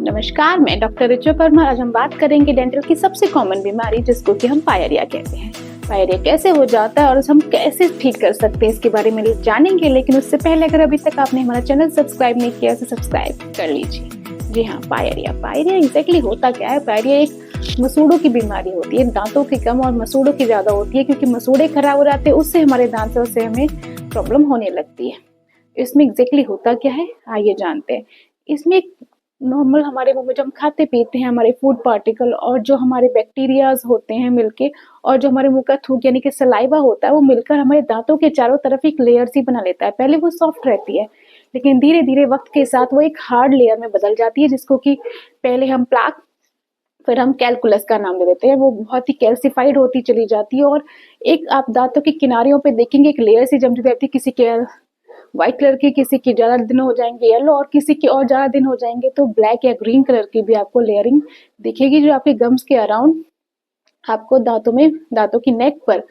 नमस्कार, मैं डॉक्टर ऋचा परमार। आज हम बात करेंगे डेंटल की सबसे कॉमन बीमारी जिसको कि हम पायरिया कहते हैं। पायरिया कैसे हो जाता है और हम कैसे ठीक कर सकते हैं इसके बारे में जानेंगे, लेकिन उससे पहले अगर अभी तक आपने हमारा चैनल सब्सक्राइब नहीं किया तो सब्सक्राइब कर लीजिए। जी हाँ, पायरिया एग्जैक्टली होता क्या है? पायरिया एक मसूड़ों की बीमारी होती है। दांतों की कम और मसूड़ों की ज्यादा होती है, क्योंकि मसूड़े खराब हो जाते हैं, उससे हमारे दांतों से हमें प्रॉब्लम होने लगती है। इसमें एग्जैक्टली होता क्या है, आइए जानते हैं। इसमें नॉर्मल हमारे मुंह में जब हम खाते पीते हैं, हमारे फूड पार्टिकल और जो हमारे बैक्टीरियाज होते हैं मिलके, और जो हमारे मुंह का थूक यानी कि सलाइवा होता है, वो मिलकर हमारे दांतों के चारों तरफ एक लेयर सी बना लेता है। पहले वो सॉफ्ट रहती है, लेकिन धीरे धीरे वक्त के साथ वो एक हार्ड लेयर में बदल जाती है, जिसको कि पहले हम प्लाक, फिर हम कैलकुलस का नाम दे देते हैं। वो बहुत ही कैल्सिफाइड होती चली जाती है, और एक आप दांतों के किनारियों पे देखेंगे एक लेयर सी जमती रहती है। किसी के व्हाइट कलर की, किसी की ज्यादा दिन हो जाएंगे येलो, और किसी की और ज्यादा दिन हो जाएंगे तो ब्लैक या ग्रीन कलर की भी आपको लेयरिंग दिखेगी, जो आपके गम्स के अराउंड आपको दांतों की नेक पर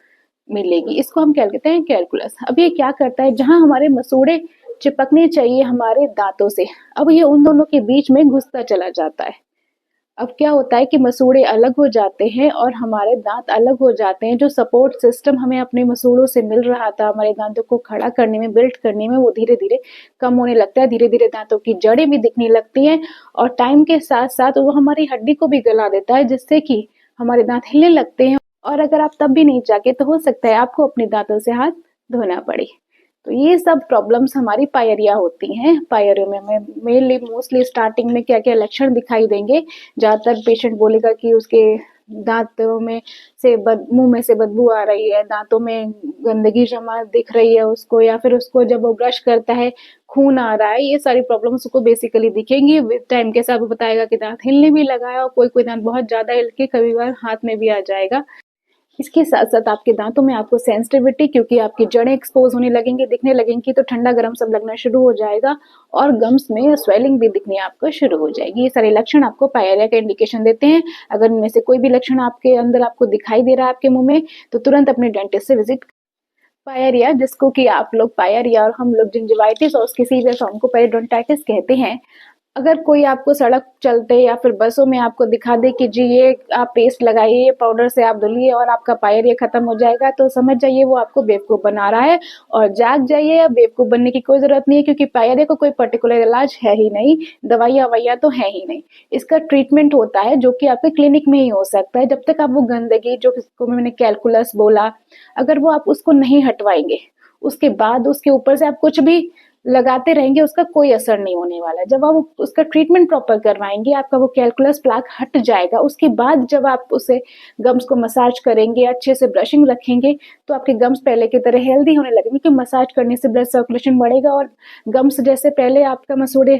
मिलेगी। इसको हम क्या कहते हैं, कैलकुलस। अब ये क्या करता है, जहां हमारे मसूड़े चिपकने चाहिए हमारे दांतों से, अब ये उन दोनों के बीच में घुसता चला जाता है। अब क्या होता है कि मसूड़े अलग हो जाते हैं और हमारे दांत अलग हो जाते हैं। जो सपोर्ट सिस्टम हमें अपने मसूड़ों से मिल रहा था हमारे दांतों को खड़ा करने में, बिल्ड करने में, वो धीरे धीरे कम होने लगता है। धीरे धीरे दांतों की जड़ें भी दिखने लगती हैं, और टाइम के साथ साथ वो हमारी हड्डी को भी गला देता है, जिससे कि हमारे दांत हिलने लगते हैं। और अगर आप तब भी नहीं जागे तो हो सकता है आपको अपने दांतों से हाथ धोना पड़े। तो ये सब प्रॉब्लम्स हमारी पायरिया होती हैं। पायरिया में मेनली मोस्टली स्टार्टिंग में क्या क्या लक्षण दिखाई देंगे, ज्यादातर पेशेंट बोलेगा कि उसके दांतों में से मुंह में से बदबू आ रही है, दांतों में गंदगी जमा दिख रही है उसको, या फिर उसको जब वो ब्रश करता है खून आ रहा है। ये सारी प्रॉब्लम्स उसको बेसिकली दिखेंगी। विद टाइम के साथ वो बताएगा कि दांत हिलने भी लगा है, और कोई कोई दांत बहुत ज्यादा हिल के कभी बार हाथ में भी आ जाएगा। इसके साथ साथ आपके दांतों में आपको सेंसिटिविटी, क्योंकि आपकी जड़ें एक्सपोज होने लगेंगी, दिखने लगेंगी, तो ठंडा गर्म सब लगना शुरू हो जाएगा, और गम्स में स्वेलिंग भी दिखनी आपको शुरू हो जाएगी। ये सारे लक्षण आपको पायरिया का इंडिकेशन देते हैं। अगर इनमें से कोई भी लक्षण आपके अंदर आपको दिखाई दे रहा है आपके मुंह में, तो तुरंत अपने डेंटिस्ट से विजिट। पायरिया, जिसको कि आप लोग पायरिया और हम लोग जिंजिवाइटिस और उसके सीवियर फॉर्म को पेरिडोंटाइटिस कहते हैं। अगर कोई आपको सड़क चलते या फिर बसों में आपको दिखा दे कि जी ये आप पेस्ट लगाइए, ये पाउडर से आप धुलिए और आपका पायरिया खत्म हो जाएगा, तो समझ जाइए वो आपको बेवकूफ बना रहा है। और जाग जाइए, अब बेवकूफ बनने की कोई जरूरत नहीं है, क्योंकि पायरिया को कोई पर्टिकुलर इलाज है ही नहीं, दवाइयाँ वैया तो है ही नहीं। इसका ट्रीटमेंट होता है जो कि आपके क्लिनिक में ही हो सकता है। जब तक आप वो गंदगी, जो मैंने कैलकुलस बोला, अगर वो आप उसको नहीं हटवाएंगे, उसके बाद उसके ऊपर से आप कुछ भी लगाते रहेंगे, उसका कोई असर नहीं होने वाला है। जब आप उसका ट्रीटमेंट प्रॉपर करवाएंगे, आपका वो कैलकुलस प्लाक हट जाएगा। उसके बाद जब आप उसे गम्स को मसाज करेंगे, अच्छे से ब्रशिंग रखेंगे, तो आपके गम्स पहले की तरह हेल्दी होने लगेंगे, क्योंकि मसाज करने से ब्लड सर्कुलेशन बढ़ेगा, और गम्स जैसे पहले आपका मसूड़े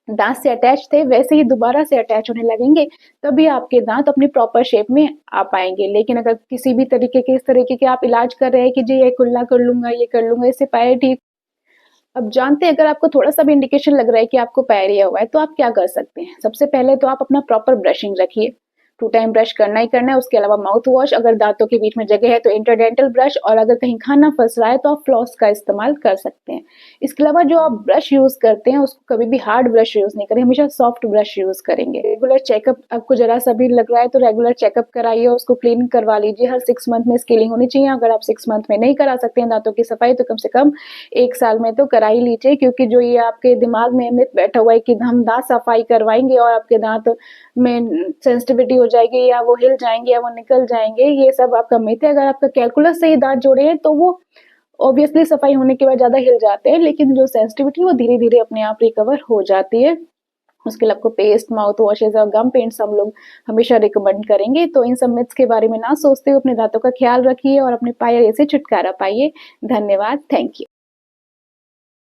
दांत से अटैच थे वैसे ही दोबारा से अटैच होने लगेंगे। तभी आपके दांत अपनी प्रॉपर शेप में आ पाएंगे। लेकिन अगर किसी भी तरीके के इस तरीके के आप इलाज कर रहे हैं कि जी ये कुल्ला कर लूंगा, ये कर लूंगा, इससे पाए ठीक। अब जानते हैं, अगर आपको थोड़ा सा भी इंडिकेशन लग रहा है कि आपको पायरिया हुआ है, तो आप क्या कर सकते हैं। सबसे पहले तो आप अपना प्रॉपर ब्रशिंग रखिए, 2 टाइम ब्रश करना ही करना है। उसके अलावा माउथ वॉश, अगर दांतों के बीच में जगह है तो इंटरडेंटल ब्रश, और अगर कहीं खाना फंस रहा है तो आप फ्लॉस का इस्तेमाल कर सकते हैं। इसके अलावा जो आप ब्रश यूज करते हैं उसको कभी भी हार्ड ब्रश यूज नहीं करें, हमेशा सॉफ्ट ब्रश यूज करेंगे। रेगुलर चेकअप, आपको जरा सा भी लग रहा है तो रेगुलर चेकअप कराइए, उसको क्लीन करवा लीजिए। हर 6 मंथ में स्केलिंग होनी चाहिए। अगर आप 6 मंथ में नहीं करा सकते हैं दांतों की सफाई, तो कम से कम 1 साल में तो करा ही लीजिए, क्योंकि जो ये आपके दिमाग में मिथ बैठा हुआ है कि हम दांत सफाई करवाएंगे और आपके दांत में सेंसिटिविटी हो जाएगी, या वो हिल जाएंगे, या वो निकल जाएंगे, ये सब आपका मिथ है। अगर आपका कैलकुलस से ही दांत जोड़े हैं तो वो ऑब्वियसली सफाई होने के बाद ज्यादा हिल जाते हैं, लेकिन जो सेंसिटिविटी वो धीरे धीरे अपने आप रिकवर हो जाती है। उसके लिए आपको पेस्ट, माउथ वॉशेज और गम पेंट्स हम लोग हमेशा रिकमेंड करेंगे। तो इन सब मिथ्स के बारे में ना सोचते हुए अपने दांतों का ख्याल रखिए और अपने पायरिया से छुटकारा पाइए। धन्यवाद, थैंक यू।